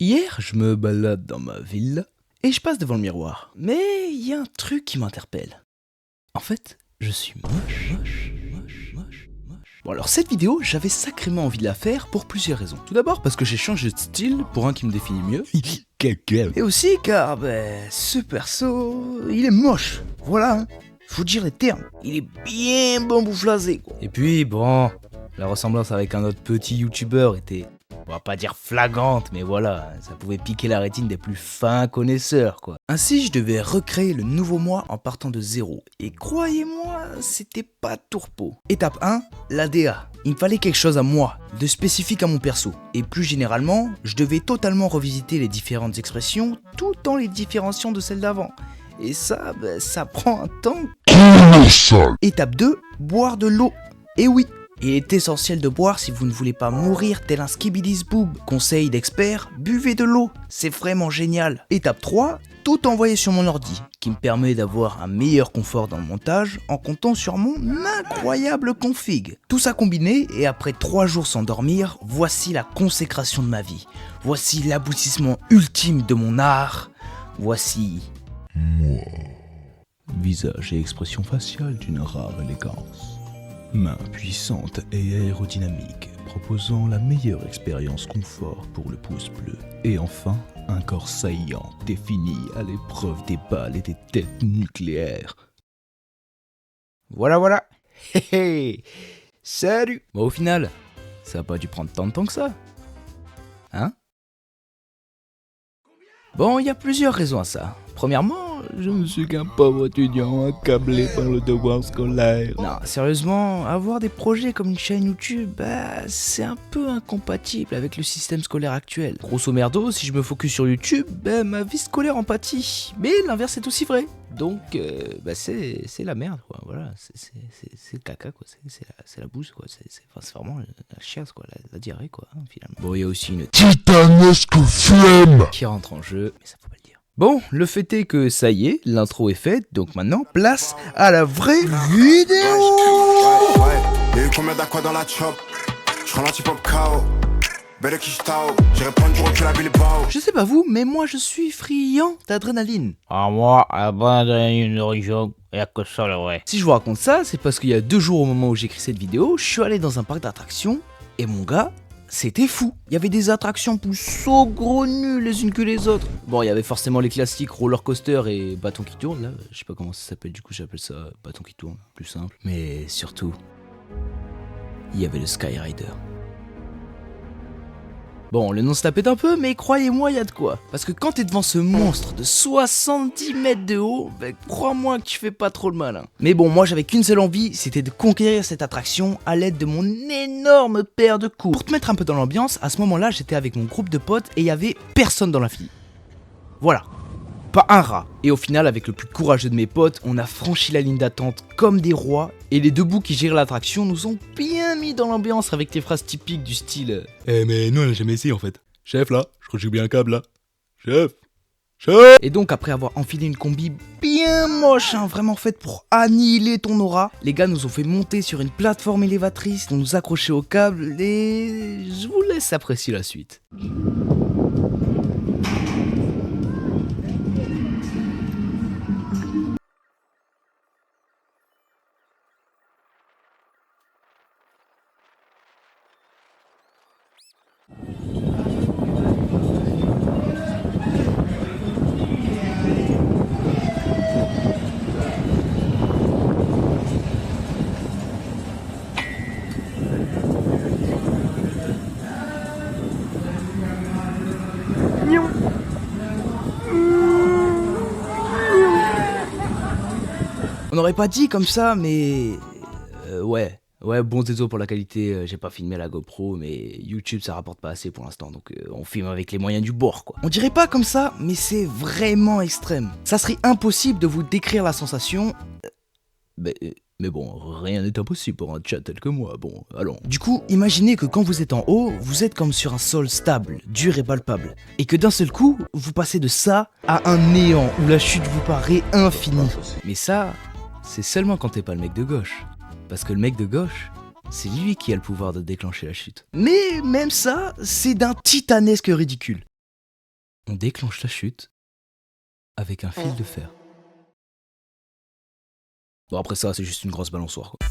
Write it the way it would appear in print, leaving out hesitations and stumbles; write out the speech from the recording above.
Hier, je me balade dans ma ville et je passe devant le miroir. Mais il y a un truc qui m'interpelle. En fait, je suis moche. Bon alors cette vidéo, j'avais sacrément envie de la faire pour plusieurs raisons. Tout d'abord parce que j'ai changé de style pour un qui me définit mieux. Et aussi car, ce perso, il est moche. Voilà, hein. Faut dire les termes. Il est bien bambouflasé, quoi. Et puis, bon, la ressemblance avec un autre petit youtubeur était, on va pas dire flagrante, mais voilà, ça pouvait piquer la rétine des plus fins connaisseurs, quoi. Ainsi, je devais recréer le nouveau moi en partant de zéro. Et croyez-moi, c'était pas tourpeau. Étape 1, l'ADA. Il me fallait quelque chose à moi, de spécifique à mon perso. Et plus généralement, je devais totalement revisiter les différentes expressions, tout en les différenciant de celles d'avant. Et ça, ça prend un temps colossal. Étape 2, boire de l'eau. Et oui, il est essentiel de boire si vous ne voulez pas mourir tel un skibidis boob. Conseil d'expert, buvez de l'eau, c'est vraiment génial. Étape 3, tout envoyer sur mon ordi, qui me permet d'avoir un meilleur confort dans le montage en comptant sur mon incroyable config. Tout ça combiné, et après 3 jours sans dormir, voici la consécration de ma vie. Voici l'aboutissement ultime de mon art. Voici... moi. Visage et expression faciale d'une rare élégance. Main puissante et aérodynamique, proposant la meilleure expérience confort pour le pouce bleu. Et enfin, un corps saillant, défini à l'épreuve des balles et des têtes nucléaires. Voilà. Hé. Salut. Bon, au final, ça a pas dû prendre tant de temps que ça. Hein? Bon, il y a plusieurs raisons à ça. Premièrement, je ne suis qu'un pauvre étudiant accablé par le devoir scolaire. Non, sérieusement, avoir des projets comme une chaîne YouTube, c'est un peu incompatible avec le système scolaire actuel. Grosso merdo, si je me focus sur YouTube, ma vie scolaire en pâtit. Mais l'inverse est aussi vrai. Donc, c'est la merde, quoi. Voilà, c'est le caca, quoi. C'est la bouse, quoi. C'est vraiment la chiasse, quoi. La diarrhée, quoi, hein, finalement. Bon, il y a aussi une titanesque flemme qui rentre en jeu, mais ça faut pas le dire. Bon, le fait est que ça y est, l'intro est faite, donc maintenant, place à la vraie vidéo. Ouais, y'a eu combien d'aqua dans la chop? J'rends l'anti-pop KO. J'irai prendre du recul à Bilbao. Je sais pas vous, mais moi je suis friand d'adrénaline. Ah, moi, l'adrénaline de région, y'a que ça, là, ouais. Si je vous raconte ça, c'est parce qu'il y a 2 jours au moment où j'écris cette vidéo, je suis allé dans un parc d'attractions, et mon gars, c'était fou. Il y avait des attractions plus saugrenues les unes que les autres. Bon, il y avait forcément les classiques roller coaster et bâton qui tourne, là. Je sais pas comment ça s'appelle, du coup j'appelle ça bâton qui tourne, plus simple. Mais surtout, il y avait le Skyrider. Bon, le nom se tapait un peu, mais croyez-moi, il y a de quoi. Parce que quand t'es devant ce monstre de 70 mètres de haut, crois-moi que tu fais pas trop le malin. Mais bon, moi j'avais qu'une seule envie, c'était de conquérir cette attraction à l'aide de mon énorme paire de coups. Pour te mettre un peu dans l'ambiance, à ce moment-là, j'étais avec mon groupe de potes et il y avait personne dans la file. Voilà. Pas un rat. Et au final, avec le plus courageux de mes potes, on a franchi la ligne d'attente comme des rois. Et les 2 bouts qui gèrent l'attraction nous ont bien mis dans l'ambiance avec tes phrases typiques du style mais nous on a jamais essayé en fait. Chef là, je crois que j'ai oublié un câble là. Chef. Et donc après avoir enfilé une combi bien moche, vraiment faite pour annihiler ton aura, les gars nous ont fait monter sur une plateforme élévatrice, nous accrocher au câble et je vous laisse apprécier la suite. On n'aurait pas dit comme ça, mais... ouais, bon désolé pour la qualité, j'ai pas filmé à la GoPro, mais YouTube ça rapporte pas assez pour l'instant, donc on filme avec les moyens du bord, quoi. On dirait pas comme ça, mais c'est vraiment extrême. Ça serait impossible de vous décrire la sensation... Mais bon, rien n'est impossible pour un chat tel que moi, bon, allons. Du coup, imaginez que quand vous êtes en haut, vous êtes comme sur un sol stable, dur et palpable. Et que d'un seul coup, vous passez de ça à un néant où la chute vous paraît infinie. Mais ça, c'est seulement quand t'es pas le mec de gauche. Parce que le mec de gauche, c'est lui qui a le pouvoir de déclencher la chute. Mais même ça, c'est d'un titanesque ridicule. on déclenche la chute avec un fil de fer. Bon, après ça, c'est juste une grosse balançoire, quoi.